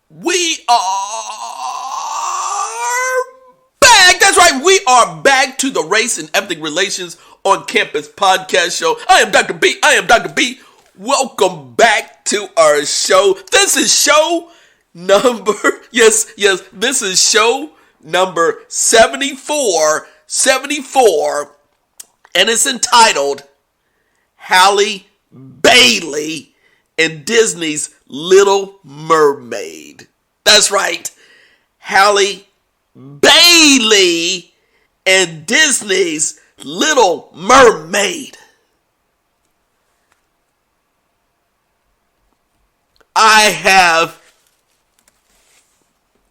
We are back. That's right. We are back to the Race and Ethnic Relations on Campus podcast show. I am Dr. B. Welcome back to our show. This is show number, this is show number 74, and it's entitled Halle Bailey and Disney's Little Mermaid. That's right. Halle Bailey and Disney's Little Mermaid. I have,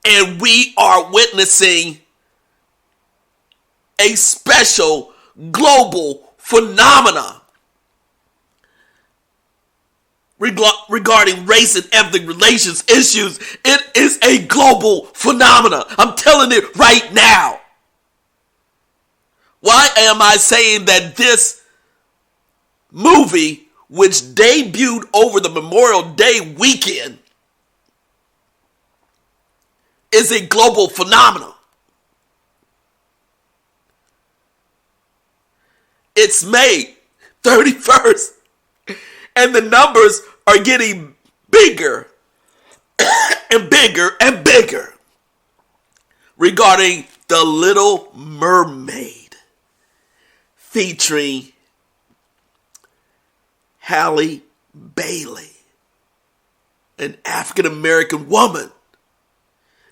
and we are witnessing a special global phenomena regarding race and ethnic relations issues. It is a global phenomena. I'm telling it right now. Why am I saying that this movie, which debuted over the Memorial Day weekend, is a global phenomenon? It's May 31st, and the numbers are getting bigger and bigger and bigger regarding The Little Mermaid, featuring Halle Bailey, an African-American woman,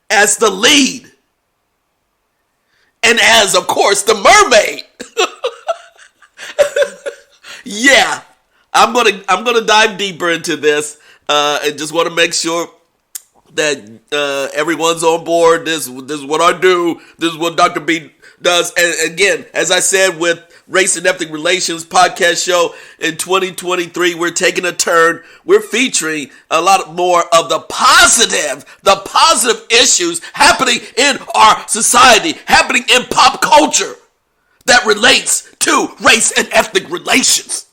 as the lead, and as, of course, the mermaid. Yeah, I'm gonna dive deeper into this, and just want to make sure that everyone's on board. This is what I do. This is what Dr. B does. And again, as I said, with Race and Ethnic Relations podcast show in 2023, we're taking a turn. We're featuring a lot more of the positive issues happening in our society, happening in pop culture that relates to race and ethnic relations.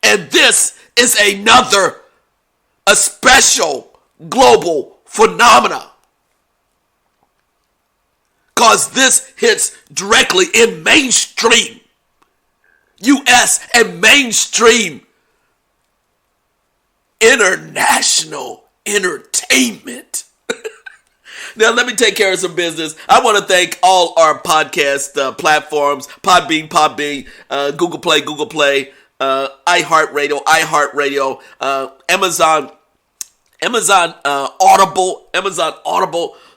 And this is a special global phenomena, because this hits directly in mainstream U.S. and mainstream international entertainment. Now, let me take care of some business. I want to thank all our podcast platforms: Podbean, Google Play, iHeartRadio, Amazon Audible,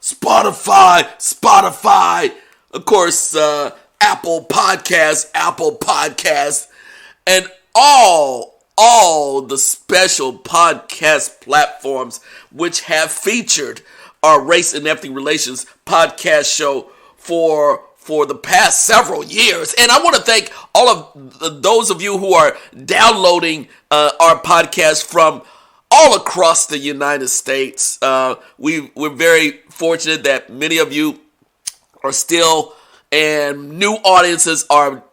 Spotify, of course, Apple Podcasts, and all the special podcast platforms which have featured our Race and Ethnic Relations podcast show for the past several years. And I want to thank all of those of you who are downloading our podcast from all across the United States. We're very fortunate that many of you are still, and new audiences are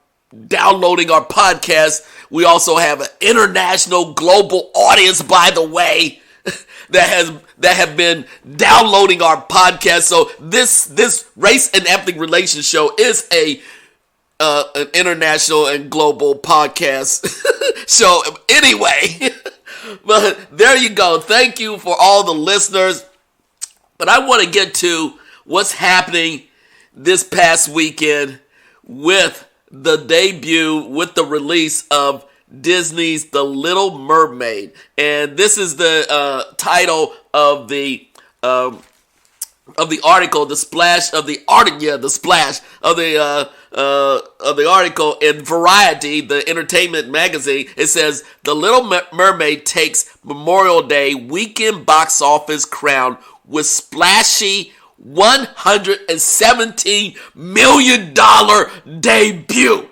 downloading our podcast. We also have an international global audience, by the way, that have been downloading our podcast. So this Race and Ethnic Relations show is an international and global podcast show. Anyway, but there you go. Thank you for all the listeners. But I want to get to what's happening this past weekend with the debut, with the release of Disney's The Little Mermaid. And this is the title of the article, the splash of the article in Variety, the entertainment magazine. It says, The Little Mermaid takes Memorial Day weekend box office crown with splashy $117 million debut.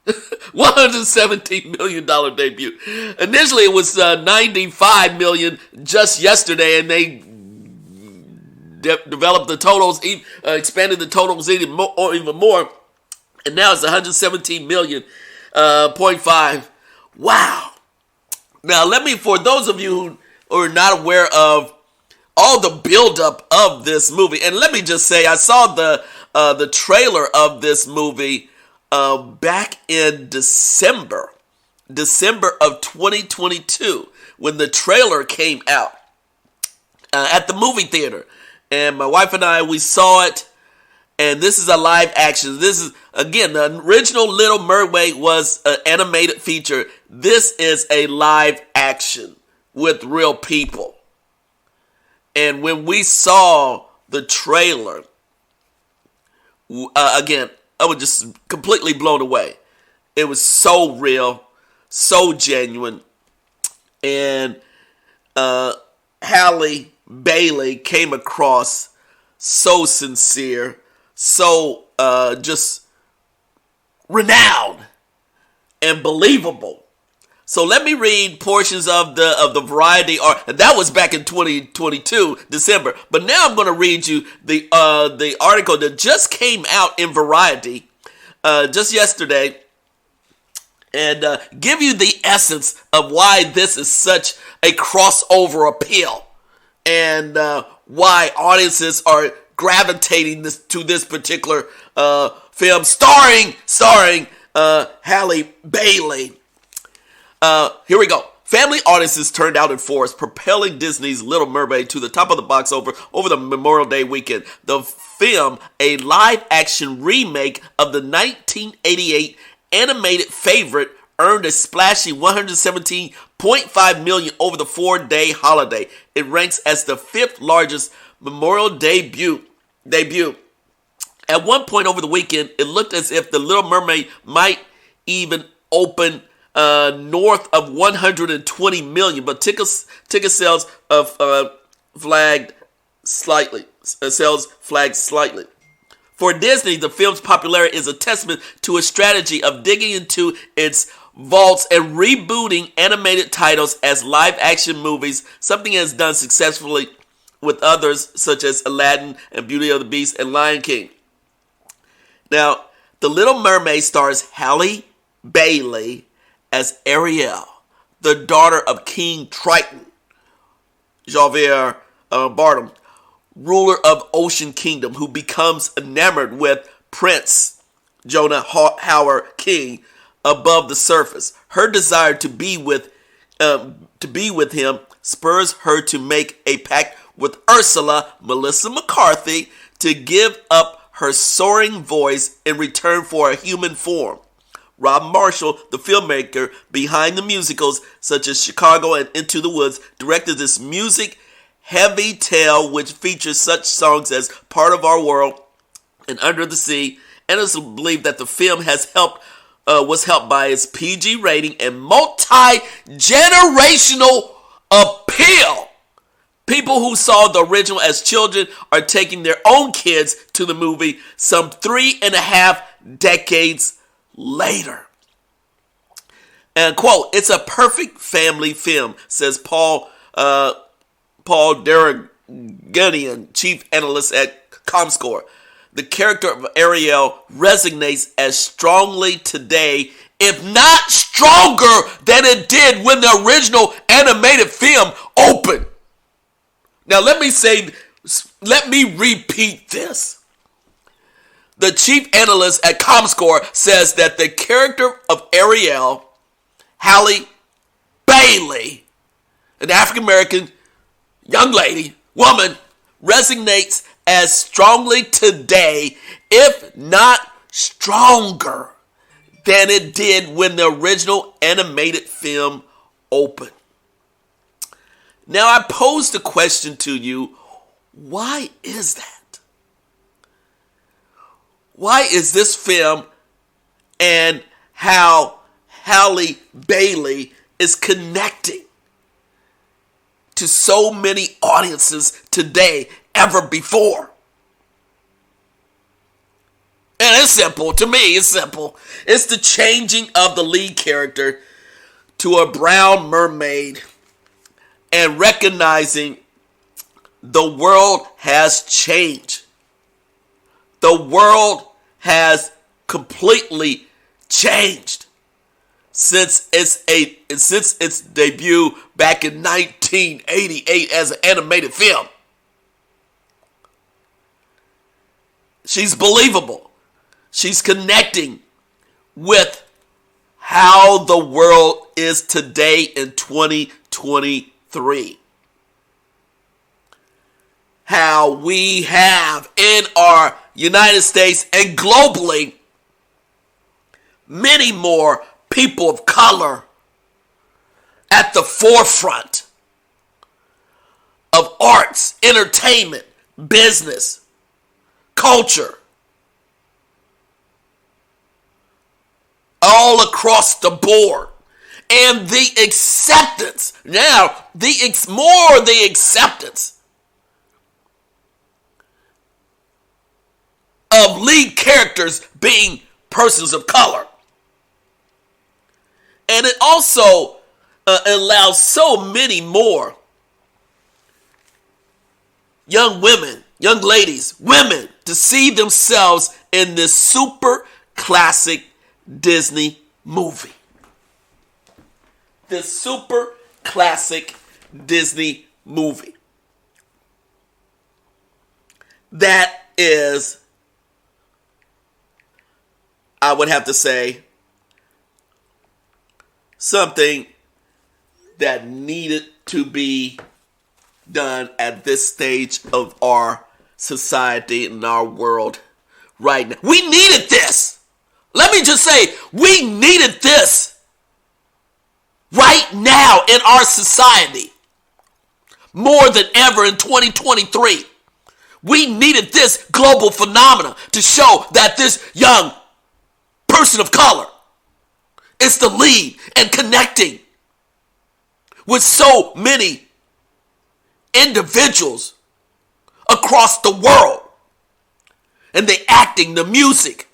$117 million debut. Initially, it was $95 million just yesterday, and they developed the totals, expanded the totals even more, and now it's 117 million, 0.5. Wow. Now, for those of you who are not aware of all the buildup of this movie. And let me just say, I saw the trailer of this movie back in December of 2022, when the trailer came out at the movie theater. And my wife and I, we saw it. And this is a live action. This is, again, the original Little Mermaid was an animated feature. This is a live action with real people. And when we saw the trailer, again, I was just completely blown away. It was so real, so genuine. And Halle Bailey came across so sincere, so just renowned and believable. So let me read portions of the Variety art. That was back in 2022, December. But now I'm going to read you the article that just came out in Variety just yesterday, and give you the essence of why this is such a crossover appeal, and why audiences are gravitating to this particular film starring Halle Bailey. Here we go. Family audiences turned out in force, propelling Disney's Little Mermaid to the top of the box over the Memorial Day weekend. The film, a live-action remake of the 1988 animated favorite, earned a splashy $117.5 million over the 4-day holiday. It ranks as the 5th largest Memorial debut. At one point over the weekend, it looked as if the Little Mermaid might even open north of 120 million, but ticket sales flagged slightly. For Disney, the film's popularity is a testament to a strategy of digging into its vaults and rebooting animated titles as live-action movies, something it has done successfully with others such as Aladdin and Beauty and the Beast and Lion King. Now, The Little Mermaid stars Halle Bailey as Ariel, the daughter of King Triton, Javier Bardem, ruler of Ocean Kingdom, who becomes enamored with Prince Jonah Howard King above the surface. Her desire to be with him spurs her to make a pact with Ursula, Melissa McCarthy, to give up her soaring voice in return for a human form. Rob Marshall, the filmmaker behind the musicals such as Chicago and Into the Woods, directed this music-heavy tale which features such songs as Part of Our World and Under the Sea, and it's believed that the film was helped by its PG rating and multi-generational appeal. People who saw the original as children are taking their own kids to the movie some 3.5 decades later. And quote, "It's a perfect family film," says Paul Daragunian, chief analyst at Comscore. The character of Ariel resonates as strongly today, if not stronger, than it did when the original animated film opened. Now let me repeat this. The chief analyst at Comscore says that the character of Ariel, Halle Bailey, an African-American young woman, resonates as strongly today, if not stronger, than it did when the original animated film opened. Now I pose the question to you, why is that? Why is this film and how Halle Bailey is connecting to so many audiences today ever before? And it's simple. To me, it's simple. It's the changing of the lead character to a brown mermaid and recognizing the world has changed. The world has completely changed since its debut back in 1988 as an animated film. She's believable. She's connecting with how the world is today in 2023. How we have in our United States and globally many more people of color at the forefront of arts, entertainment, business, culture, all across the board. And the acceptance, now, the acceptance of lead characters being persons of color. And it also allows so many more young women, young ladies, women to see themselves in this super classic Disney movie. This super classic Disney movie. That is, I would have to say, something that needed to be done at this stage of our society and our world right now. We needed this. Let me just say, we needed this right now in our society more than ever in 2023. We needed this global phenomena to show that this young person of color is the lead and connecting with so many individuals across the world. And the acting, the music,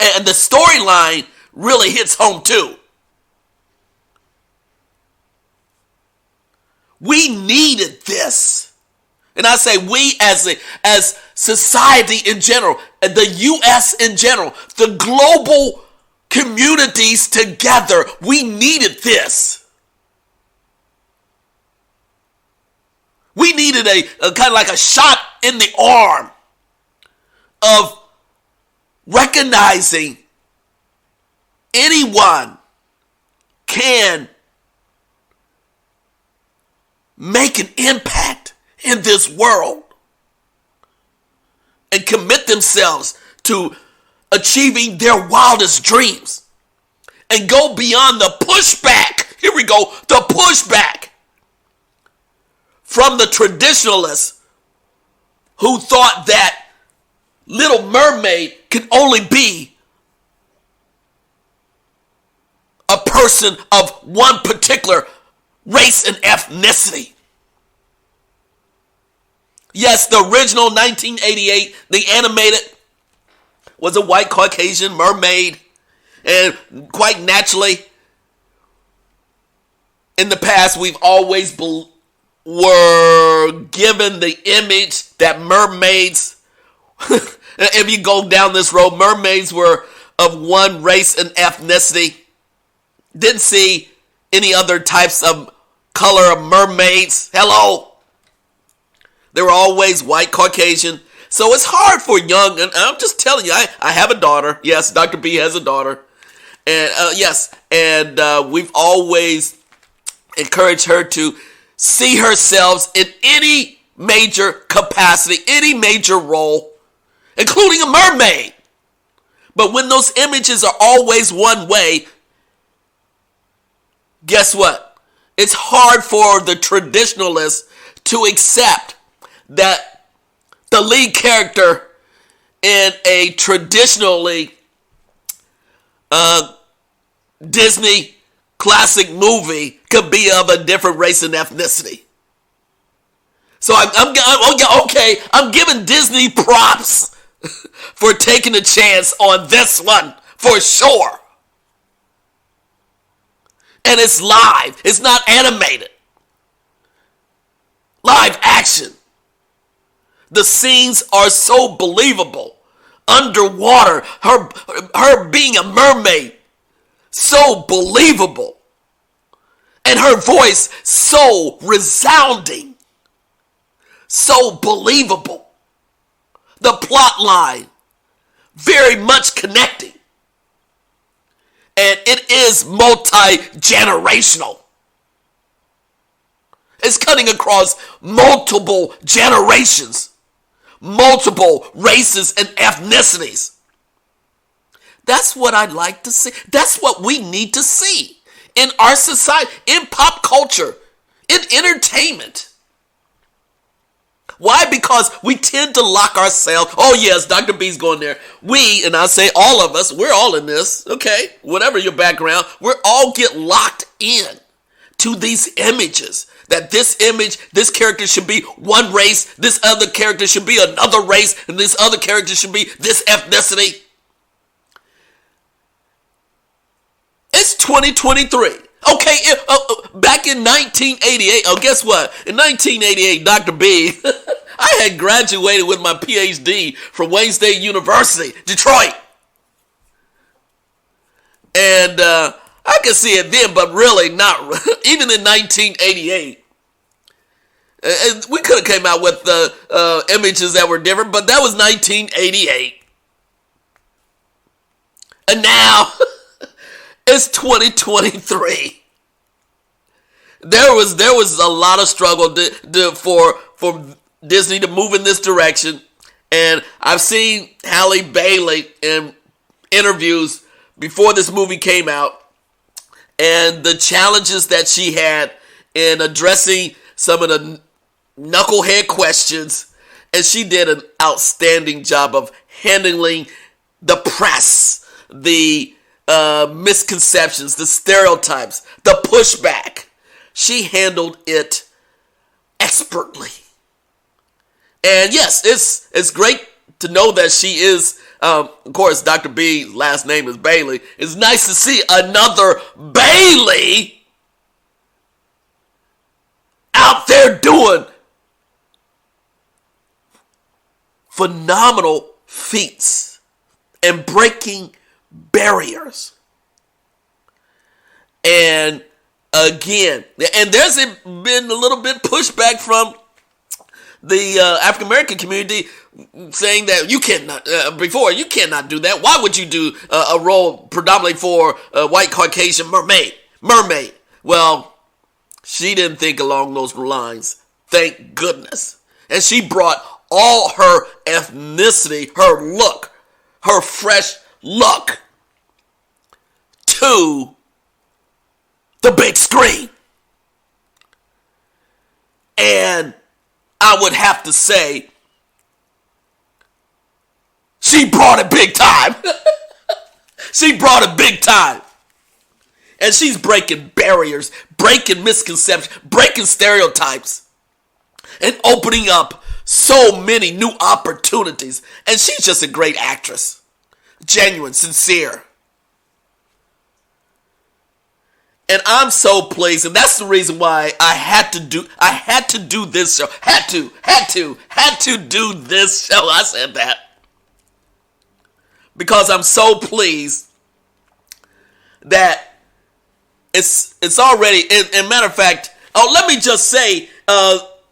and the storyline really hits home too. We needed this. And I say we as society in general, the U.S. in general, the global communities together, we needed this. We needed a kind of like a shot in the arm of recognizing anyone can make an impact in this world and commit themselves to achieving their wildest dreams and go beyond the pushback. Here we go, the pushback from the traditionalists who thought that Little Mermaid could only be a person of one particular race and ethnicity. Yes, the original 1988, the animated, was a white Caucasian mermaid. And quite naturally, in the past, we've always were given the image that mermaids, if you go down this road, mermaids were of one race and ethnicity. Didn't see any other types of color of mermaids. Hello. They were always white, Caucasian. So it's hard for young, and I'm just telling you, I have a daughter. Yes, Dr. B has a daughter. And we've always encouraged her to see herself in any major capacity, any major role, including a mermaid. But when those images are always one way, guess what? It's hard for the traditionalists to accept that the lead character in a traditionally Disney classic movie could be of a different race and ethnicity. So I'm giving Disney props for taking a chance on this one for sure. And it's live. It's not animated. Live action. The scenes are so believable. Underwater, her being a mermaid, so believable. And her voice so resounding, so believable. the plot line very much connecting. And it is multi-generational. It's cutting across multiple generations, multiple races and ethnicities. That's what I'd like to see. That's what we need to see in our society, in pop culture, in entertainment. Why? Because we tend to lock ourselves. Oh yes, Dr. B's going there. We, and I say all of us, we're all in this, okay? Whatever your background, we're all get locked in to these images. That this image, this character should be one race, this other character should be another race, and this other character should be this ethnicity. It's 2023. Okay, back in 1988, oh, guess what? In 1988, Dr. B, I had graduated with my PhD from Wayne State University, Detroit. And I could see it then, but really not. Even in 1988, we could have came out with images that were different, but that was 1988. And now it's 2023. There was a lot of struggle for Disney to move in this direction, and I've seen Halle Bailey in interviews before this movie came out, and the challenges that she had in addressing some of the knucklehead questions, and she did an outstanding job of handling the press, the misconceptions, the stereotypes, the pushback. She handled it expertly. And yes, it's great to know that she is, of course, Dr. B's last name is Bailey. It's nice to see another Bailey out there doing phenomenal feats and breaking barriers. And again, and there's been a little bit pushback from the African American community saying that you cannot you cannot do that. Why would you do a role predominantly for a white Caucasian mermaid? Well, she didn't think along those lines. Thank goodness. And she brought all her ethnicity, her look, her fresh look to the big screen. And I would have to say, she brought it big time. She brought it big time. And she's breaking barriers, breaking misconceptions, breaking stereotypes, and opening up so many new opportunities. And she's just a great actress. Genuine, sincere. And I'm so pleased, and that's the reason why I had to do this show. Had to do this show. I said that. Because I'm so pleased that it's already, and matter of fact, let me just say,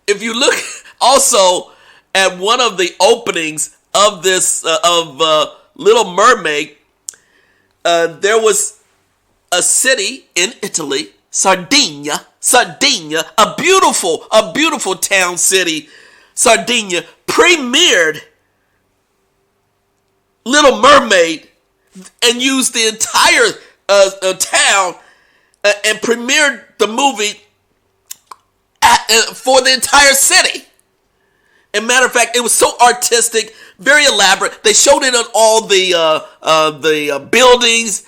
if you look also at one of the openings of this, of Little Mermaid, there was a city in Italy, Sardinia, a beautiful town city, Sardinia, premiered Little Mermaid and used the entire town and premiered the movie for the entire city. And matter of fact, it was so artistic, very elaborate. They showed it on all the buildings.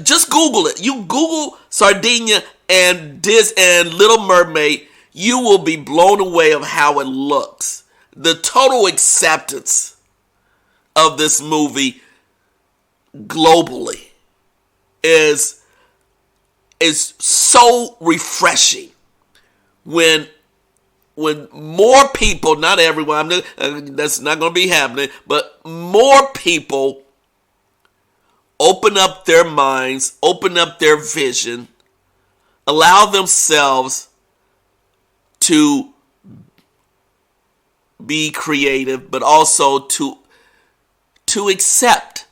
Just Google it. You Google Sardinia and Little Mermaid, you will be blown away of how it looks. The total acceptance of this movie globally is so refreshing when more people, not everyone, that's not going to be happening, but more people open up their minds, open up their vision, allow themselves to be creative, but also to to accept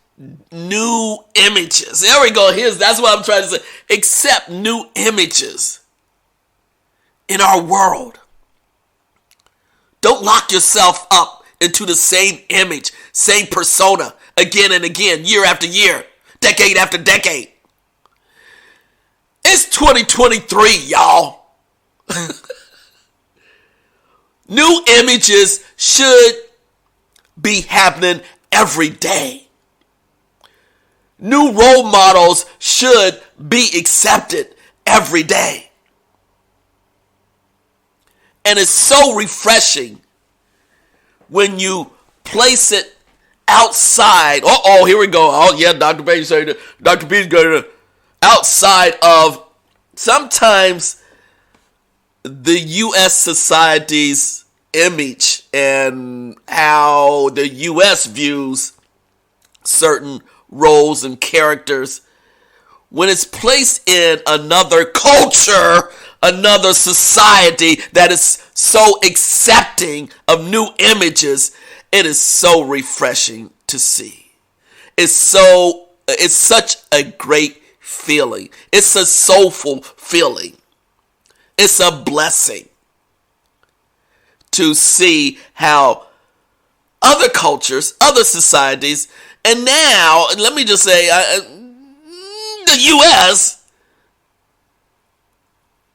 new images. There we go. That's what I'm trying to say. Accept new images in our world. Don't lock yourself up into the same image, same persona, again and again, year after year, decade after decade. It's 2023, y'all. New images should be happening every day. New role models should be accepted every day. And it's so refreshing when you place it outside. Here we go. Oh, yeah, Dr. Page saying that. Dr. P's going to outside of sometimes the U.S. society's image and how the U.S. views certain roles and characters. When it's placed in another culture, another society that is so accepting of new images, it is so refreshing to see. It's such a great feeling. It's a soulful feeling. It's a blessing to see how other cultures, other societies, and now, let me just say, the U.S.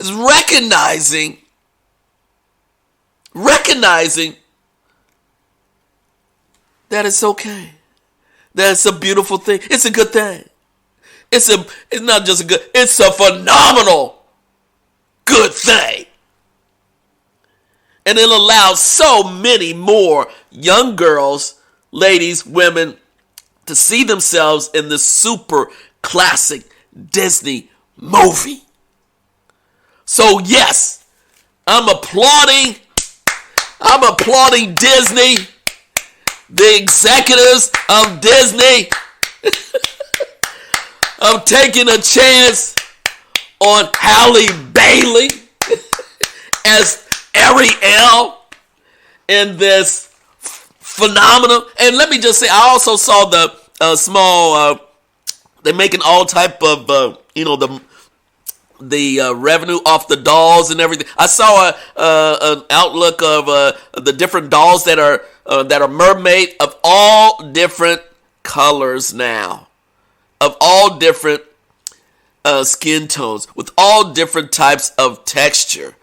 is recognizing that it's okay. That it's a beautiful thing. It's a good thing. It's not just a good, it's a phenomenal good thing. And it allows so many more young girls, ladies, women, to see themselves in this super classic Disney movie. So yes, I'm applauding Disney, the executives of Disney. I'm taking a chance on Halle Bailey as Ariel in this phenomenon. And let me just say, I also saw the small, they're making all type of, the revenue off the dolls and everything. I saw an outlook of the different dolls that are mermaid of all different colors now, of all different skin tones, with all different types of texture.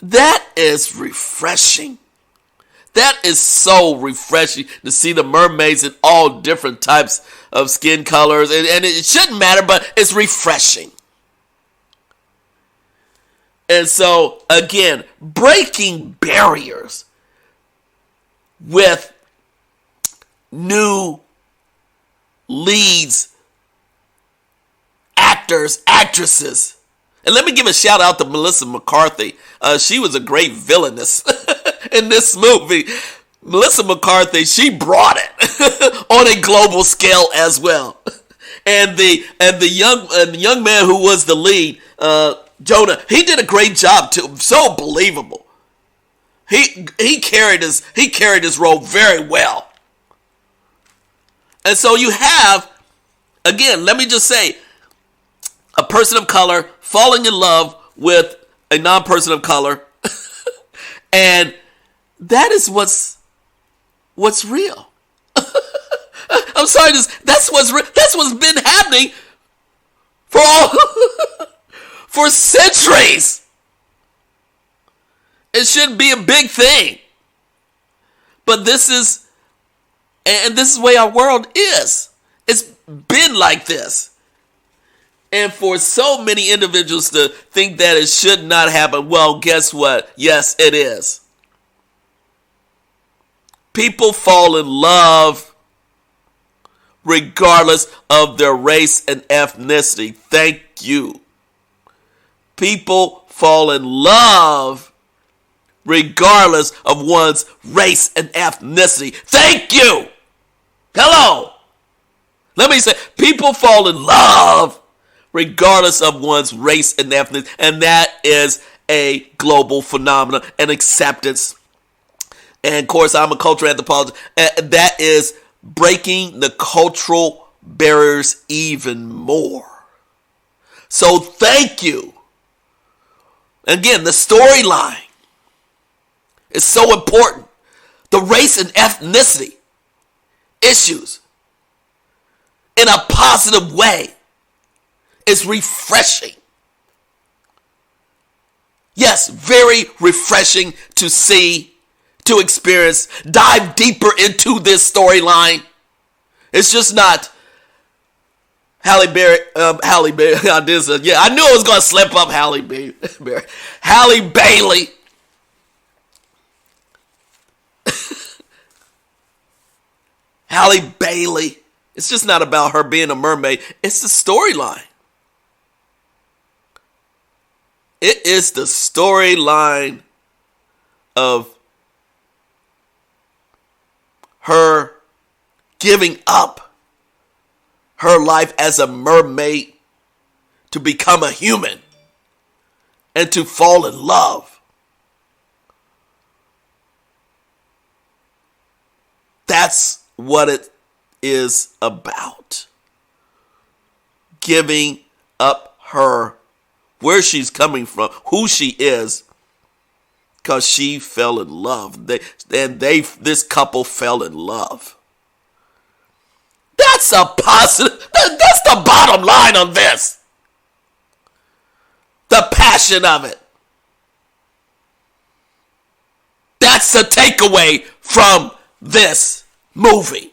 That is refreshing. That is so refreshing to see the mermaids in all different types of skin colors. And it shouldn't matter, but it's refreshing. And so, again, breaking barriers with new leads, actors, actresses. And let me give a shout out to Melissa McCarthy. She was a great villainess in this movie. Melissa McCarthy, she brought it on a global scale as well. And the young man who was the lead, Jonah, he did a great job too. So believable. He carried his role very well. And so you have, again, let me just say, a person of color falling in love with a non-person of color. And that is what's real. I'm sorry, that's what's been happening for centuries. It shouldn't be a big thing. But this is the way our world is. It's been like this. And for so many individuals to think that it should not happen, well, guess what? Yes, it is. People fall in love regardless of their race and ethnicity. Thank you. People fall in love regardless of one's race and ethnicity. Thank you. Hello. Let me say, people fall in love regardless of one's race and ethnicity. And that is a global phenomenon and acceptance. And of course, I'm a cultural anthropologist. That is breaking the cultural barriers even more. So thank you. Again, the storyline is so important. The race and ethnicity issues in a positive way is refreshing. Yes, very refreshing to see, to experience, dive deeper into this storyline. It's just not Halle Bailey. I knew I was going to slip up Halle Bailey. Halle Bailey. Halle Bailey. It's just not about her being a mermaid. It's the storyline. It is the storyline of her giving up her life as a mermaid to become a human and to fall in love. That's what it is about. Giving up where she's coming from, who she is, because she fell in love. This couple fell in love. That's a positive. That's the bottom line on this. The passion of it. That's the takeaway from this movie.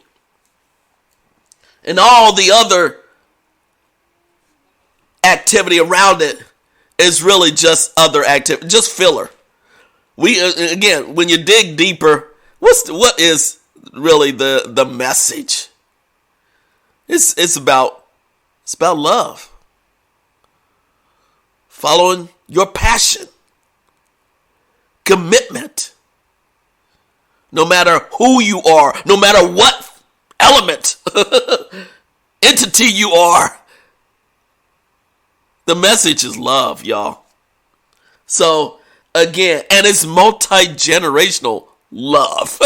And all the other activity around it is really just other activity, just filler. Again, when you dig deeper, what is really the message? It's about love. Following your passion. Commitment. No matter who you are, no matter what element, entity you are. The message is love, y'all. So, again, and it's multi-generational love.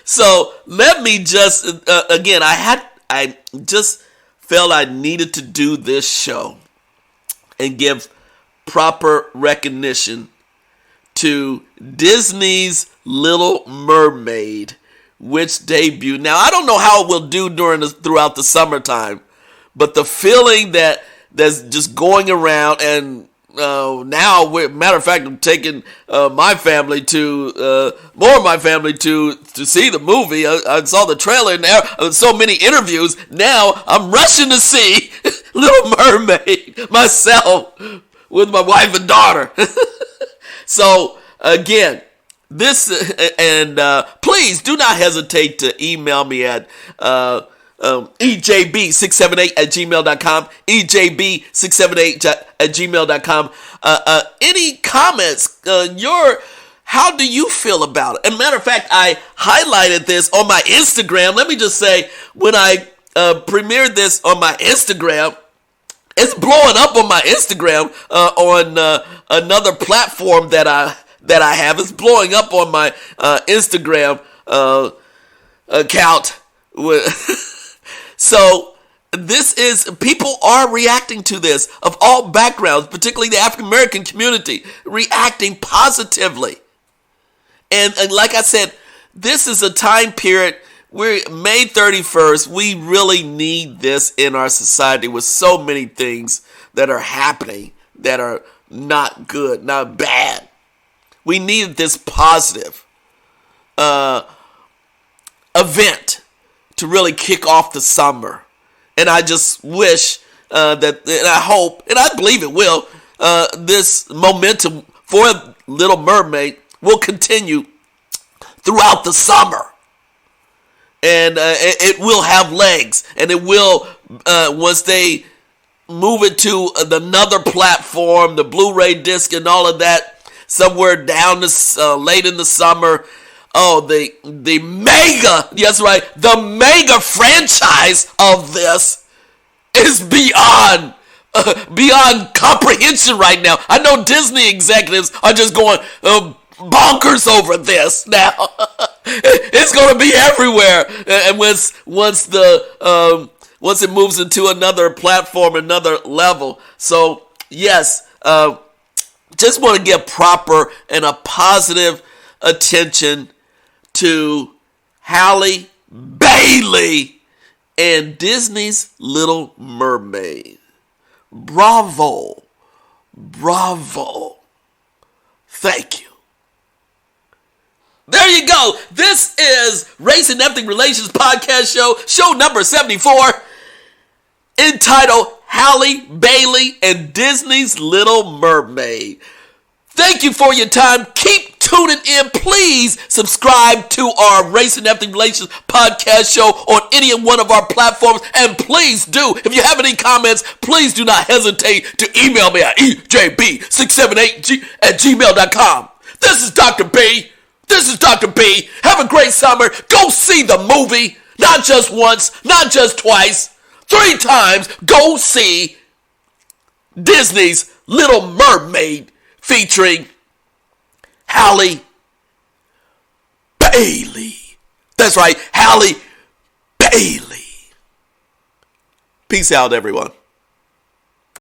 So, let me just, again, I just felt I needed to do this show and give proper recognition to Disney's Little Mermaid, which debuted. Now, I don't know how it will do throughout the summertime, but the feeling that's just going around, and now, matter of fact, I'm taking my family to more of my family to see the movie. I saw the trailer, and there so many interviews. Now I'm rushing to see Little Mermaid myself with my wife and daughter. So again, this and please do not hesitate to email me at EJB678@gmail.com, EJB678@gmail.com. Any comments? How do you feel about it? And matter of fact, I highlighted this on my Instagram. Let me just say, when I premiered this on my Instagram, it's blowing up on my Instagram on another platform that I have. It's blowing up on my Instagram account. So people are reacting to this of all backgrounds, particularly the African American community, reacting positively. And like I said, this is a time period where May 31st, we really need this in our society with so many things that are happening that are not good, not bad. We need this positive event to really kick off the summer. And I just wish and I hope, and I believe it will, this momentum for Little Mermaid will continue throughout the summer. And it will have legs. And it will, once they move it to another platform, the Blu-ray disc and all of that, somewhere down this late in the summer. Oh, the mega, yes, right, the mega franchise of this is beyond comprehension right now. I know Disney executives are just going bonkers over this now. It's going to be everywhere. And once it moves into another platform, another level. So, yes, just want to give proper and a positive attention to Halle Bailey and Disney's Little Mermaid. Bravo. Bravo. Thank you. There you go. This is Race and Ethnic Relations Podcast show number 74, entitled Halle Bailey and Disney's Little Mermaid. Thank you for your time. Keep tuning in. Please subscribe to our Race and Ethnic Relations Podcast show on any one of our platforms. And please do, if you have any comments, please do not hesitate to email me at ejb678@gmail.com. This is Dr. B. This is Dr. B. Have a great summer. Go see the movie. Not just once, not just twice, 3 times. Go see Disney's Little Mermaid featuring Halle Bailey. That's right, Halle Bailey. Peace out, everyone.